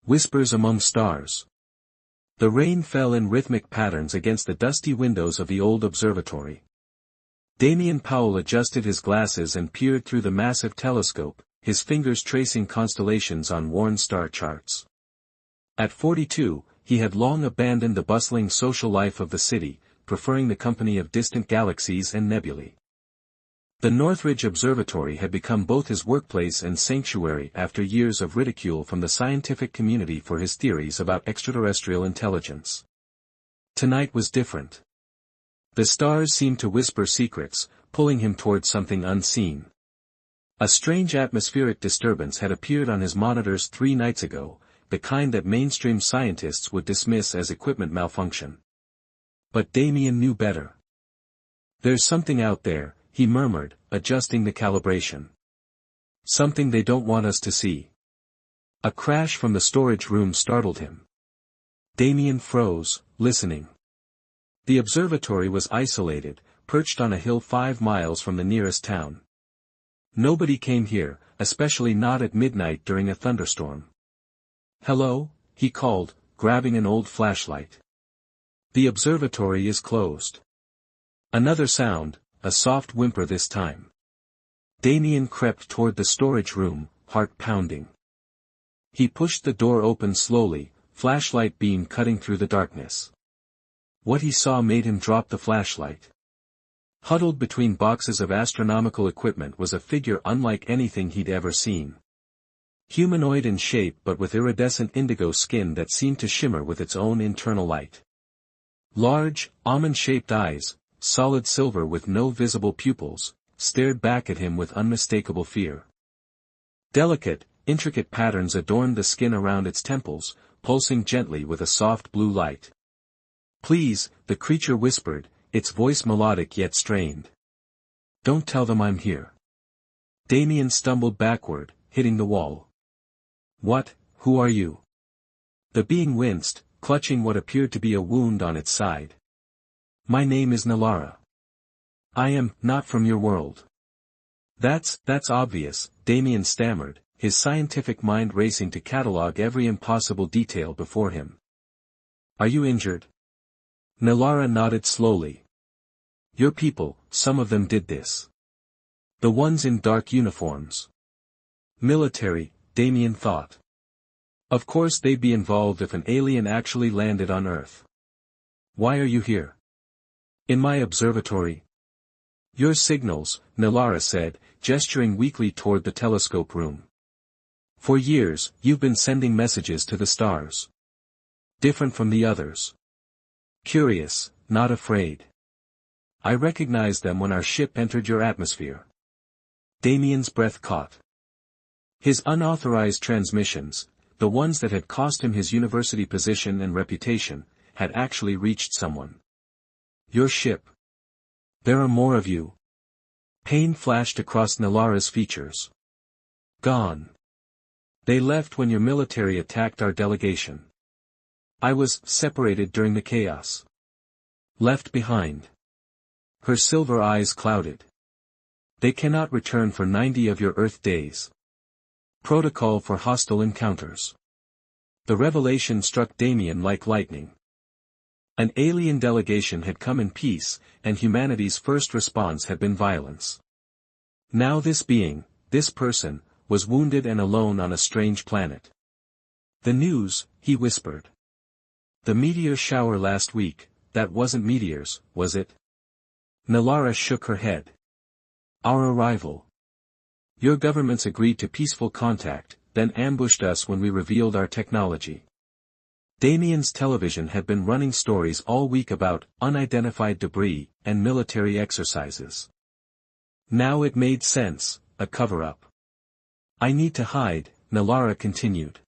Whispers among stars. The rain fell in rhythmic patterns against the dusty windows of the old observatory. Damian Powell adjusted his glasses and peered through the massive telescope, his fingers tracing constellations on worn star charts. At 42, he had long abandoned the bustling social life of the city, preferring the company of distant galaxies and nebulae. The Northridge Observatory had become both his workplace and sanctuary after years of ridicule from the scientific community for his theories about extraterrestrial intelligence. Tonight was different. The stars seemed to whisper secrets, pulling him toward something unseen. A strange atmospheric disturbance had appeared on his monitors 3 nights ago, the kind that mainstream scientists would dismiss as equipment malfunction. But Damian knew better. "There's something out there," he murmured, adjusting the calibration. "Something they don't want us to see." A crash from the storage room startled him. Damian froze, listening. The observatory was isolated, perched on a hill 5 miles from the nearest town. Nobody came here, especially not at midnight during a thunderstorm. "Hello?" he called, grabbing an old flashlight. "The observatory is closed." Another sound, a soft whimper this time. Damian crept toward the storage room, heart pounding. He pushed the door open slowly, flashlight beam cutting through the darkness. What he saw made him drop the flashlight. Huddled between boxes of astronomical equipment was a figure unlike anything he'd ever seen. Humanoid in shape but with iridescent indigo skin that seemed to shimmer with its own internal light. Large, almond-shaped eyes, solid silver with no visible pupils, stared back at him with unmistakable fear. Delicate, intricate patterns adorned the skin around its temples, pulsing gently with a soft blue light. "Please," the creature whispered, its voice melodic yet strained. "Don't tell them I'm here." Damian stumbled backward, hitting the wall. "What, who are you?" The being winced, clutching what appeared to be a wound on its side. "My name is Nalara. I am not from your world." That's obvious," Damian stammered, his scientific mind racing to catalog every impossible detail before him. "Are you injured?" Nalara nodded slowly. "Your people, some of them did this. The ones in dark uniforms." Military, Damian thought. Of course they'd be involved if an alien actually landed on Earth. "Why are you here?" "In my observatory." "Your signals," Nalara said, gesturing weakly toward the telescope room. "For years, you've been sending messages to the stars. Different from the others. Curious, not afraid. I recognized them when our ship entered your atmosphere." Damian's breath caught. His unauthorized transmissions, the ones that had cost him his university position and reputation, had actually reached someone. "Your ship. There are more of you." Pain flashed across Nalara's features. "Gone. They left when your military attacked our delegation. I was separated during the chaos. Left behind." Her silver eyes clouded. "They cannot return for 90 of your Earth days. Protocol for hostile encounters." The revelation struck Damian like lightning. An alien delegation had come in peace, and humanity's first response had been violence. Now this being, this person, was wounded and alone on a strange planet. "The news," he whispered. "The meteor shower last week, that wasn't meteors, was it?" Nalara shook her head. "Our arrival. Your governments agreed to peaceful contact, then ambushed us when we revealed our technology." Damian's television had been running stories all week about unidentified debris and military exercises. Now it made sense, a cover-up. "I need to hide," Nalara continued.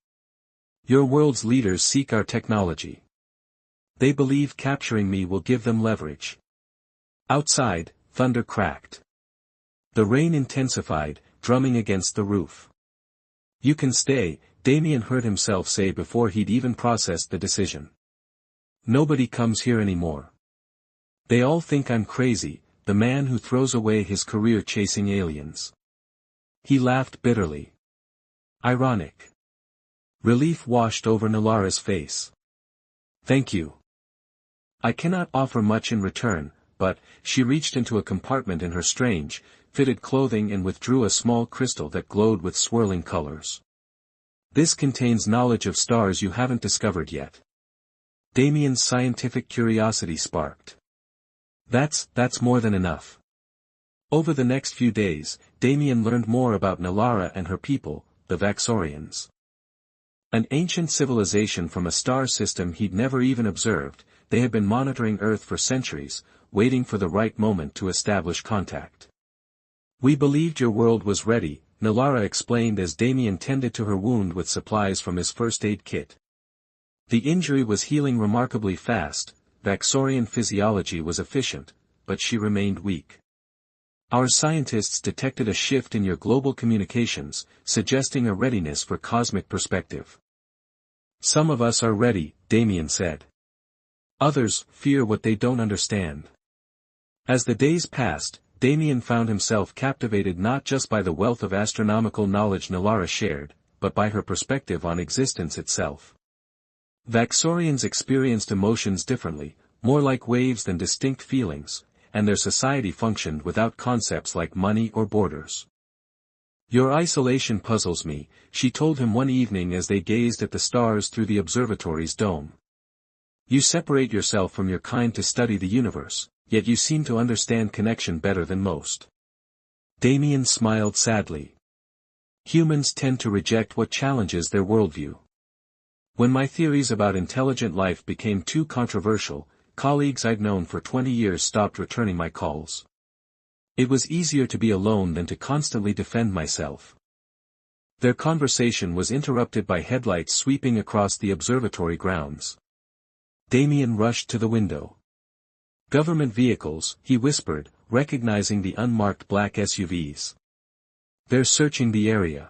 "Your world's leaders seek our technology. They believe capturing me will give them leverage." Outside, thunder cracked. The rain intensified, drumming against the roof. "You can stay," Damian heard himself say before he'd even processed the decision. "Nobody comes here anymore. They all think I'm crazy, the man who throws away his career chasing aliens." He laughed bitterly. "Ironic. Relief washed over Nalara's face. Thank you. I cannot offer much in return, but, she reached into a compartment in her strange, fitted clothing and withdrew a small crystal that glowed with swirling colors. This contains knowledge of stars you haven't discovered yet. Damien's scientific curiosity sparked. That's more than enough. Over the next few days, Damien learned more about Nalara and her people, the Vaxorians. An ancient civilization from a star system he'd never even observed, they had been monitoring Earth for centuries, waiting for the right moment to establish contact. We believed your world was ready, Nalara explained as Damien tended to her wound with supplies from his first aid kit. The injury was healing remarkably fast, Vaxorian physiology was efficient, but she remained weak. Our scientists detected a shift in your global communications, suggesting a readiness for cosmic perspective. Some of us are ready, Damien said. Others fear what they don't understand. As the days passed, Damien found himself captivated not just by the wealth of astronomical knowledge Nalara shared, but by her perspective on existence itself. Vaxorians experienced emotions differently, more like waves than distinct feelings, and their society functioned without concepts like money or borders. Your isolation puzzles me, she told him one evening as they gazed at the stars through the observatory's dome. You separate yourself from your kind to study the universe, yet you seem to understand connection better than most. Damien smiled sadly. Humans tend to reject what challenges their worldview. When my theories about intelligent life became too controversial, colleagues I'd known for 20 years stopped returning my calls. It was easier to be alone than to constantly defend myself. Their conversation was interrupted by headlights sweeping across the observatory grounds. Damien rushed to the window. Government vehicles, he whispered, recognizing the unmarked black SUVs. They're searching the area.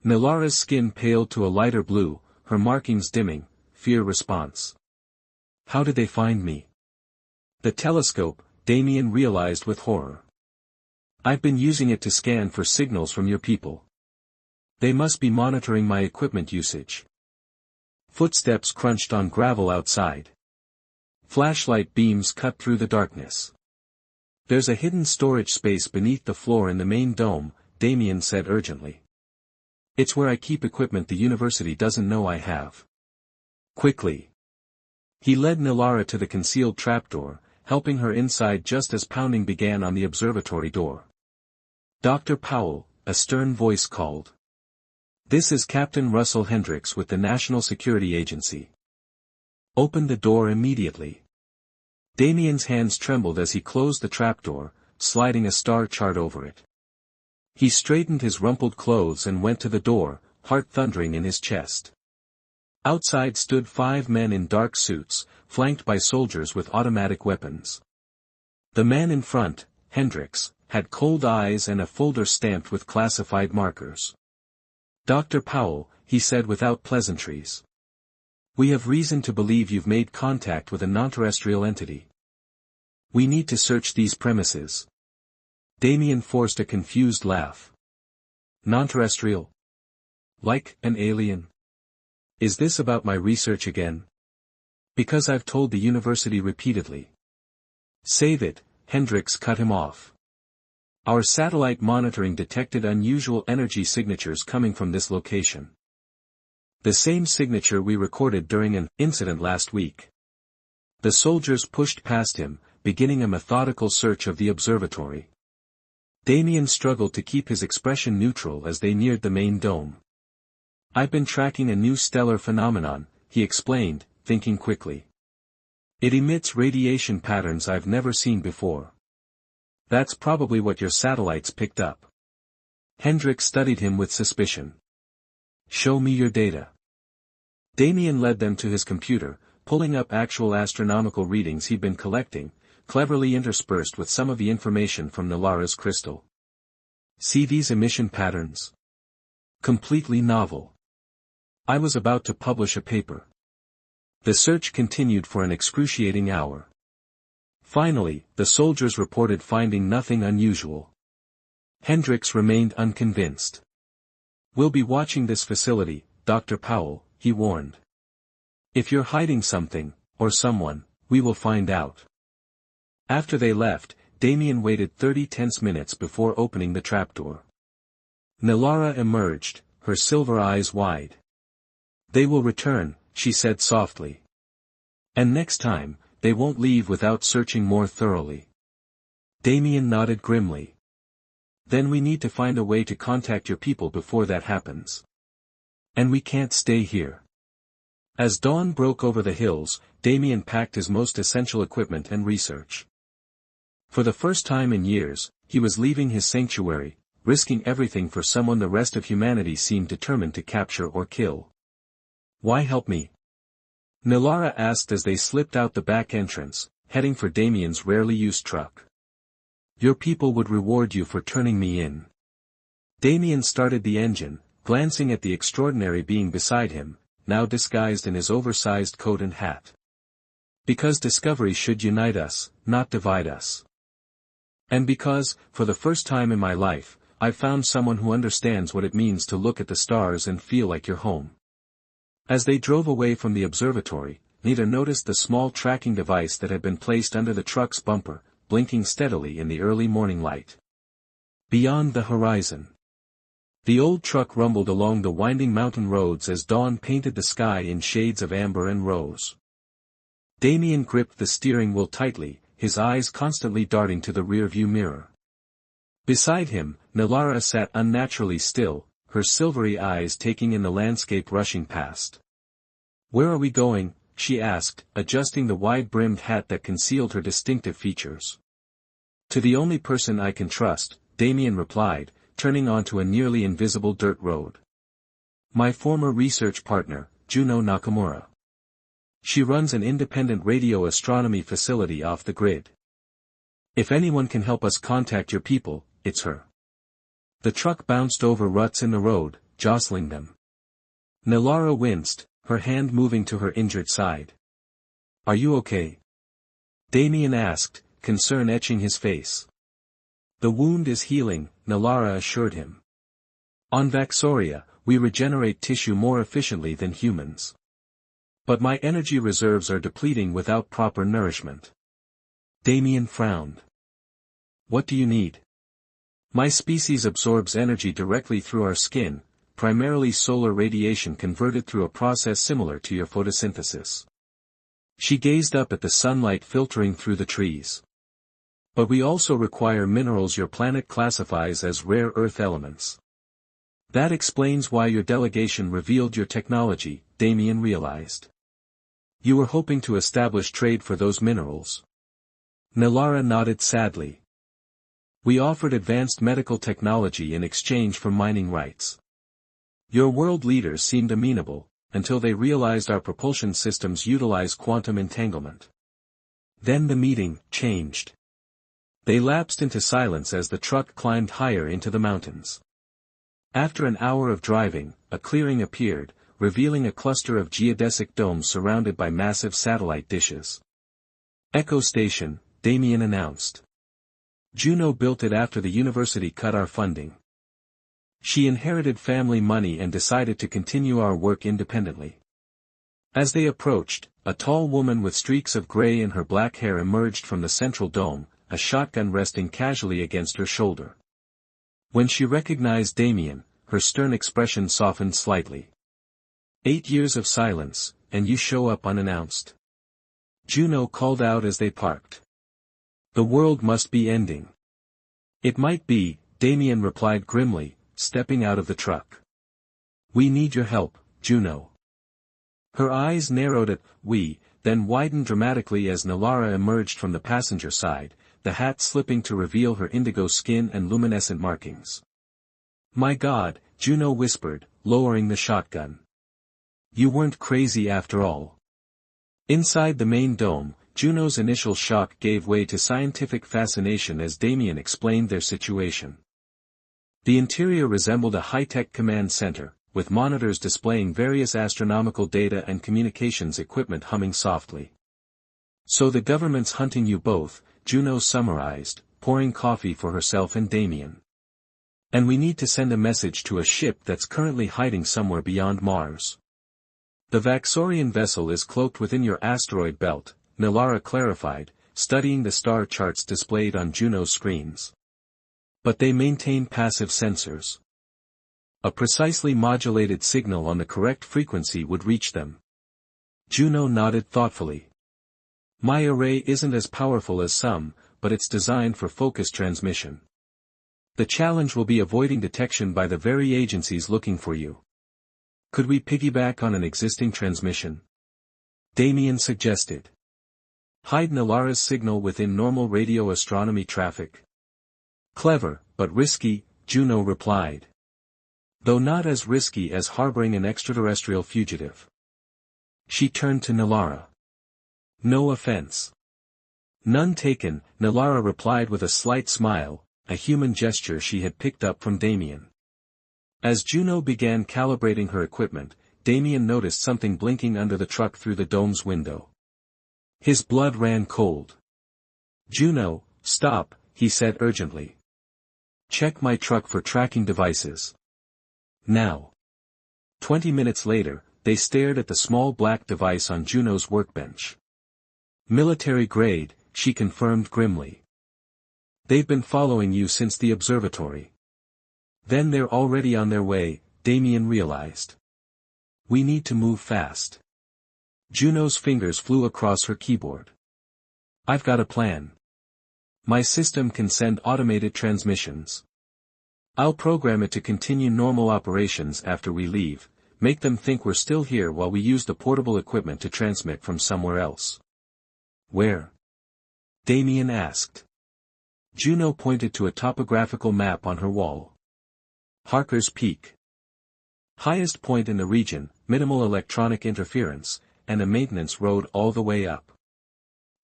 Nalara's skin paled to a lighter blue, her markings dimming, fear response. How did they find me? The telescope, Damien realized with horror. I've been using it to scan for signals from your people. They must be monitoring my equipment usage. Footsteps crunched on gravel outside. Flashlight beams cut through the darkness. There's a hidden storage space beneath the floor in the main dome, Damien said urgently. It's where I keep equipment the university doesn't know I have. Quickly. He led Nalara to the concealed trapdoor, helping her inside just as pounding began on the observatory door. Dr. Powell, a stern voice called. This is Captain Russell Hendricks with the National Security Agency. Open the door immediately. Damien's hands trembled as he closed the trapdoor, sliding a star chart over it. He straightened his rumpled clothes and went to the door, heart thundering in his chest. Outside stood 5 men in dark suits, flanked by soldiers with automatic weapons. The man in front, Hendricks, had cold eyes and a folder stamped with classified markers. Dr. Powell, he said without pleasantries. We have reason to believe you've made contact with a non-terrestrial entity. We need to search these premises. Damien forced a confused laugh. Non-terrestrial? Like an alien? Is this about my research again? Because I've told the university repeatedly. Save it, Hendricks cut him off. Our satellite monitoring detected unusual energy signatures coming from this location. The same signature we recorded during an incident last week. The soldiers pushed past him, beginning a methodical search of the observatory. Damien struggled to keep his expression neutral as they neared the main dome. I've been tracking a new stellar phenomenon, he explained, thinking quickly. It emits radiation patterns I've never seen before. That's probably what your satellites picked up. Hendricks studied him with suspicion. Show me your data. Damien led them to his computer, pulling up actual astronomical readings he'd been collecting, cleverly interspersed with some of the information from Nalara's crystal. See these emission patterns? Completely novel. I was about to publish a paper. The search continued for an excruciating hour. Finally, the soldiers reported finding nothing unusual. Hendricks remained unconvinced. We'll be watching this facility, Dr. Powell," he warned. "If you're hiding something, or someone, we will find out." After they left, Damien waited 30 tense minutes before opening the trapdoor. Nilara emerged, her silver eyes wide. "They will return," she said softly. "And next time, they won't leave without searching more thoroughly." Damien nodded grimly. "Then we need to find a way to contact your people before that happens. And we can't stay here." As dawn broke over the hills, Damien packed his most essential equipment and research. For the first time in years, he was leaving his sanctuary, risking everything for someone the rest of humanity seemed determined to capture or kill. "Why help me?" Nilara asked as they slipped out the back entrance, heading for Damien's rarely used truck. "Your people would reward you for turning me in." Damien started the engine, glancing at the extraordinary being beside him, now disguised in his oversized coat and hat. "Because discovery should unite us, not divide us. And because, for the first time in my life, I've found someone who understands what it means to look at the stars and feel like you're home." As they drove away from the observatory, Nita noticed the small tracking device that had been placed under the truck's bumper, blinking steadily in the early morning light. Beyond the horizon. The old truck rumbled along the winding mountain roads as dawn painted the sky in shades of amber and rose. Damien gripped the steering wheel tightly, his eyes constantly darting to the rearview mirror. Beside him, Nilara sat unnaturally still, her silvery eyes taking in the landscape rushing past. "Where are we going?" she asked, adjusting the wide-brimmed hat that concealed her distinctive features. "To the only person I can trust," Damien replied, turning onto a nearly invisible dirt road. "My former research partner, Juno Nakamura. She runs an independent radio astronomy facility off the grid. If anyone can help us contact your people, it's her." The truck bounced over ruts in the road, jostling them. Nilara winced, her hand moving to her injured side. "Are you okay?" Damien asked, concern etching his face. "The wound is healing," Nilara assured him. "On Vaxoria, we regenerate tissue more efficiently than humans. But my energy reserves are depleting without proper nourishment." Damien frowned. "What do you need?" "My species absorbs energy directly through our skin, primarily solar radiation converted through a process similar to your photosynthesis." She gazed up at the sunlight filtering through the trees. "But we also require minerals your planet classifies as rare earth elements." "That explains why your delegation revealed your technology," Damien realized. "You were hoping to establish trade for those minerals." Nilara nodded sadly. "We offered advanced medical technology in exchange for mining rights. Your world leaders seemed amenable, until they realized our propulsion systems utilize quantum entanglement. Then the meeting changed." They lapsed into silence as the truck climbed higher into the mountains. After an hour of driving, a clearing appeared, revealing a cluster of geodesic domes surrounded by massive satellite dishes. "Echo Station," Damien announced. "Juno built it after the university cut our funding. She inherited family money and decided to continue our work independently." As they approached, a tall woman with streaks of gray in her black hair emerged from the central dome, a shotgun resting casually against her shoulder. When she recognized Damien, her stern expression softened slightly. 8 years of silence, and you show up unannounced." Juno called out as they parked. "The world must be ending." "It might be," Damien replied grimly, stepping out of the truck. "We need your help, Juno." Her eyes narrowed at "we," then widened dramatically as Nilara emerged from the passenger side, the hat slipping to reveal her indigo skin and luminescent markings. "My God," Juno whispered, lowering the shotgun. "You weren't crazy after all." Inside the main dome, Juno's initial shock gave way to scientific fascination as Damien explained their situation. The interior resembled a high-tech command center, with monitors displaying various astronomical data and communications equipment humming softly. "So the government's hunting you both," Juno summarized, pouring coffee for herself and Damien. And we need to send a message to a ship that's currently hiding somewhere beyond Mars. The Vaxorian vessel is cloaked within your asteroid belt, Nilara clarified, studying the star charts displayed on Juno's screens. But they maintain passive sensors. A precisely modulated signal on the correct frequency would reach them. Juno nodded thoughtfully. My array isn't as powerful as some, but it's designed for focused transmission. The challenge will be avoiding detection by the very agencies looking for you. Could we piggyback on an existing transmission? Damien suggested. Hide Nilara's signal within normal radio astronomy traffic. Clever, but risky, Juno replied. Though not as risky as harboring an extraterrestrial fugitive. She turned to Nilara. No offense. None taken, Nilara replied with a slight smile, a human gesture she had picked up from Damien. As Juno began calibrating her equipment, Damien noticed something blinking under the truck through the dome's window. His blood ran cold. Juno, stop, he said urgently. Check my truck for tracking devices. Now. 20 minutes later, they stared at the small black device on Juno's workbench. Military grade, she confirmed grimly. They've been following you since the observatory. Then they're already on their way, Damien realized. We need to move fast. Juno's fingers flew across her keyboard. I've got a plan. My system can send automated transmissions. I'll program it to continue normal operations after we leave, make them think we're still here while we use the portable equipment to transmit from somewhere else. Where? Damien asked. Juno pointed to a topographical map on her wall. Harker's Peak. Highest point in the region, minimal electronic interference, and a maintenance road all the way up.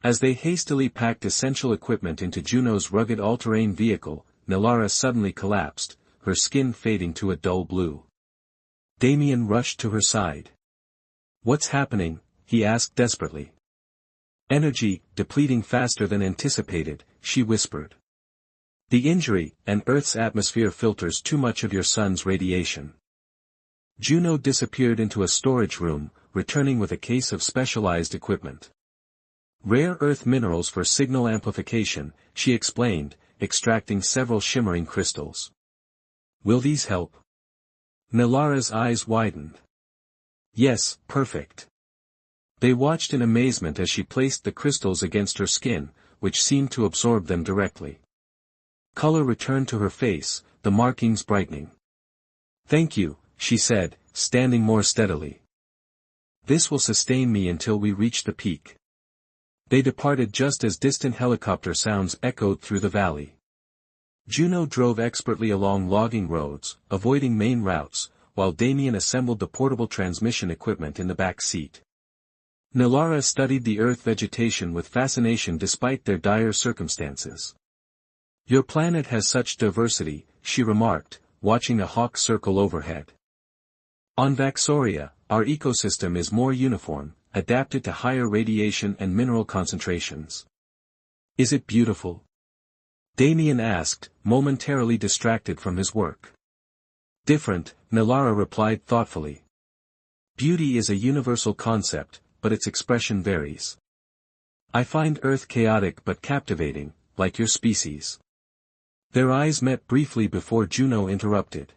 As they hastily packed essential equipment into Juno's rugged all-terrain vehicle, Nilara suddenly collapsed, her skin fading to a dull blue. Damien rushed to her side. What's happening? He asked desperately. Energy, depleting faster than anticipated, she whispered. The injury, and Earth's atmosphere filters too much of your sun's radiation. Juno disappeared into a storage room, returning with a case of specialized equipment. Rare earth minerals for signal amplification, she explained, extracting several shimmering crystals. Will these help? Nilara's eyes widened. Yes, perfect. They watched in amazement as she placed the crystals against her skin, which seemed to absorb them directly. Color returned to her face, the markings brightening. Thank you, she said, standing more steadily. This will sustain me until we reach the peak. They departed just as distant helicopter sounds echoed through the valley. Juno drove expertly along logging roads, avoiding main routes, while Damien assembled the portable transmission equipment in the back seat. Nilara studied the Earth vegetation with fascination despite their dire circumstances. Your planet has such diversity, she remarked, watching a hawk circle overhead. On Vaxoria, our ecosystem is more uniform, adapted to higher radiation and mineral concentrations. Is it beautiful? Damien asked, momentarily distracted from his work. Different, Nilara replied thoughtfully. Beauty is a universal concept, but its expression varies. I find Earth chaotic but captivating, like your species. Their eyes met briefly before Juno interrupted.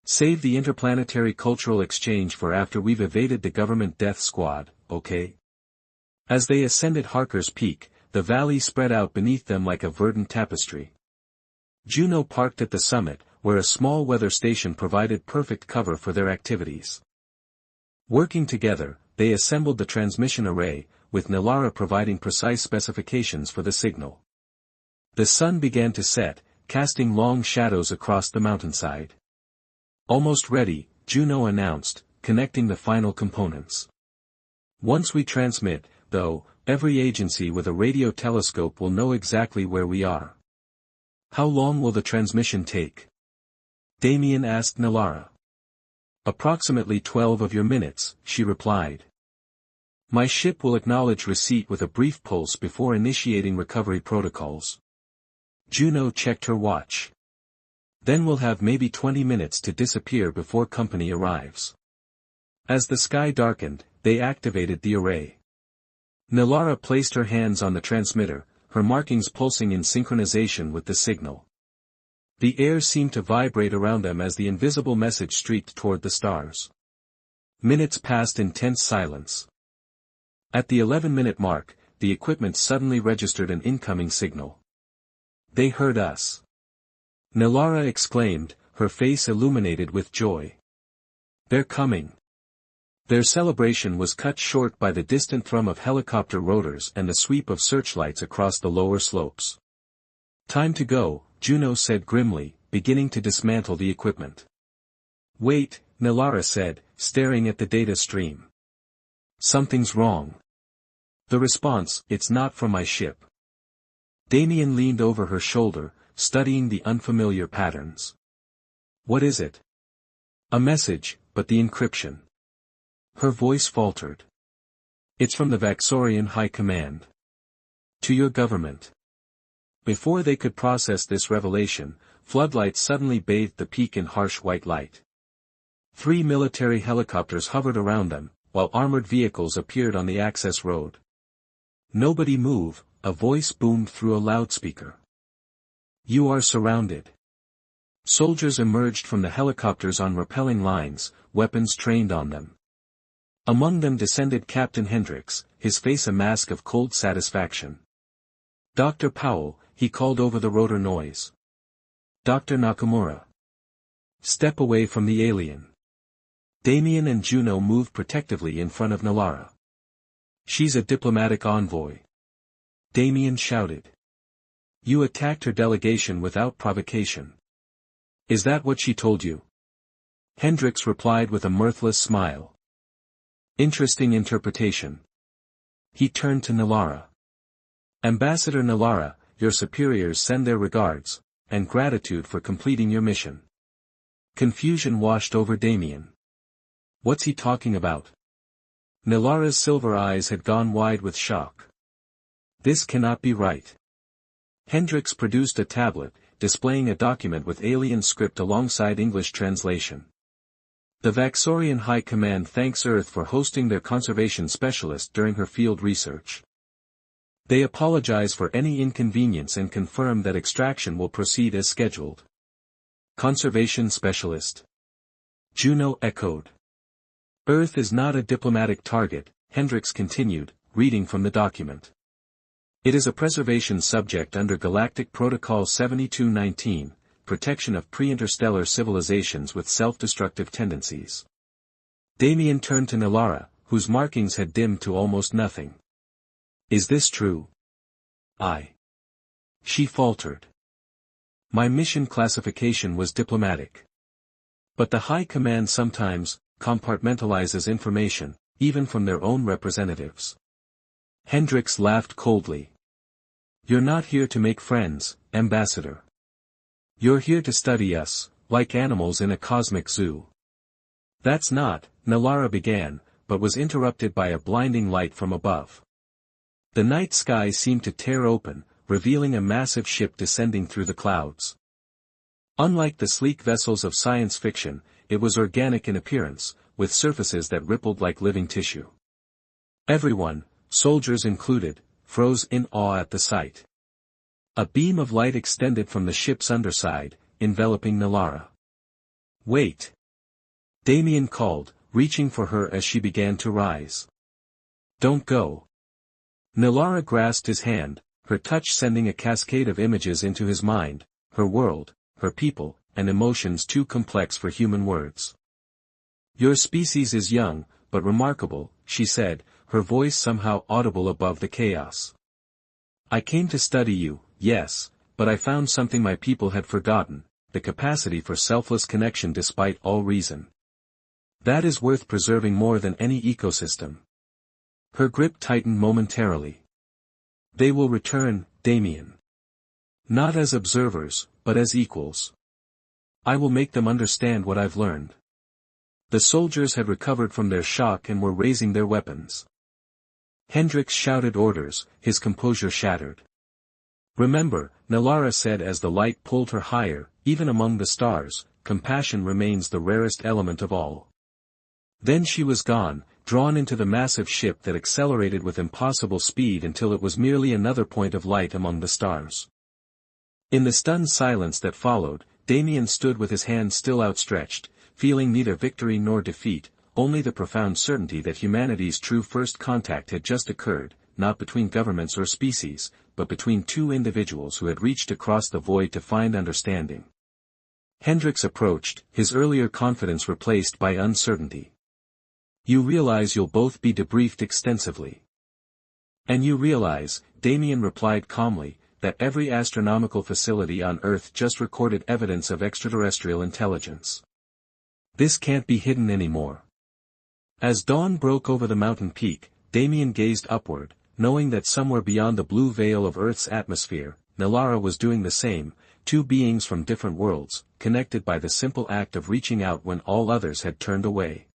Save the interplanetary cultural exchange for after we've evaded the government death squad, okay? As they ascended Harker's Peak, the valley spread out beneath them like a verdant tapestry. Juno parked at the summit, where a small weather station provided perfect cover for their activities. Working together, they assembled the transmission array, with Nilara providing precise specifications for the signal. The sun began to set, casting long shadows across the mountainside. Almost ready, Juno announced, connecting the final components. Once we transmit, though, every agency with a radio telescope will know exactly where we are. How long will the transmission take? Damien asked Nilara. Approximately 12 of your minutes, she replied. My ship will acknowledge receipt with a brief pulse before initiating recovery protocols. Juno checked her watch. Then we'll have maybe 20 minutes to disappear before company arrives. As the sky darkened, they activated the array. Nilara placed her hands on the transmitter, her markings pulsing in synchronization with the signal. The air seemed to vibrate around them as the invisible message streaked toward the stars. Minutes passed in tense silence. At the 11-minute mark, the equipment suddenly registered an incoming signal. They heard us. Nilara exclaimed, her face illuminated with joy. They're coming. Their celebration was cut short by the distant thrum of helicopter rotors and the sweep of searchlights across the lower slopes. Time to go, Juno said grimly, beginning to dismantle the equipment. Wait, Nilara said, staring at the data stream. Something's wrong. The response, it's not from my ship. Damien leaned over her shoulder, studying the unfamiliar patterns. What is it? A message, but the encryption. Her voice faltered. It's from the Vaxorian High Command. To your government. Before they could process this revelation, floodlights suddenly bathed the peak in harsh white light. 3 military helicopters hovered around them, while armored vehicles appeared on the access road. Nobody move, a voice boomed through a loudspeaker. You are surrounded. Soldiers emerged from the helicopters on rappelling lines, weapons trained on them. Among them descended Captain Hendricks, his face a mask of cold satisfaction. Dr. Powell, he called over the rotor noise. Dr. Nakamura. Step away from the alien. Damien and Juno moved protectively in front of Nilara. She's a diplomatic envoy. Damien shouted. You attacked her delegation without provocation. Is that what she told you? Hendricks replied with a mirthless smile. Interesting interpretation. He turned to Nilara. Ambassador Nilara, your superiors send their regards, and gratitude for completing your mission. Confusion washed over Damien. What's he talking about? Nilara's silver eyes had gone wide with shock. This cannot be right. Hendricks produced a tablet, displaying a document with alien script alongside English translation. The Vaxorian High Command thanks Earth for hosting their conservation specialist during her field research. They apologize for any inconvenience and confirm that extraction will proceed as scheduled. Conservation specialist. Juno echoed. Earth is not a diplomatic target, Hendricks continued, reading from the document. It is a preservation subject under Galactic Protocol 7219, protection of pre-interstellar civilizations with self-destructive tendencies. Damien turned to Nilara, whose markings had dimmed to almost nothing. Is this true? She faltered. My mission classification was diplomatic. But the High Command sometimes compartmentalizes information, even from their own representatives. Hendricks laughed coldly. You're not here to make friends, Ambassador. You're here to study us, like animals in a cosmic zoo. That's not, Nilara began, but was interrupted by a blinding light from above. The night sky seemed to tear open, revealing a massive ship descending through the clouds. Unlike the sleek vessels of science fiction, it was organic in appearance, with surfaces that rippled like living tissue. Everyone, soldiers included, froze in awe at the sight. A beam of light extended from the ship's underside, enveloping Nilara. Wait! Damien called, reaching for her as she began to rise. Don't go. Nilara grasped his hand, her touch sending a cascade of images into his mind, her world, her people, and emotions too complex for human words. Your species is young, but remarkable, she said, her voice somehow audible above the chaos. I came to study you, yes, but I found something my people had forgotten, the capacity for selfless connection despite all reason. That is worth preserving more than any ecosystem. Her grip tightened momentarily. They will return, Damien. Not as observers, but as equals. I will make them understand what I've learned. The soldiers had recovered from their shock and were raising their weapons. Hendricks shouted orders, his composure shattered. Remember, Nilara said as the light pulled her higher, even among the stars, compassion remains the rarest element of all. Then she was gone, drawn into the massive ship that accelerated with impossible speed until it was merely another point of light among the stars. In the stunned silence that followed, Damien stood with his hand still outstretched, feeling neither victory nor defeat, only the profound certainty that humanity's true first contact had just occurred, not between governments or species, but between two individuals who had reached across the void to find understanding. Hendricks approached, his earlier confidence replaced by uncertainty. "You realize you'll both be debriefed extensively." "And you realize," Damien replied calmly, "that every astronomical facility on Earth just recorded evidence of extraterrestrial intelligence. This can't be hidden anymore." As dawn broke over the mountain peak, Damien gazed upward, knowing that somewhere beyond the blue veil of Earth's atmosphere, Nilara was doing the same, two beings from different worlds, connected by the simple act of reaching out when all others had turned away.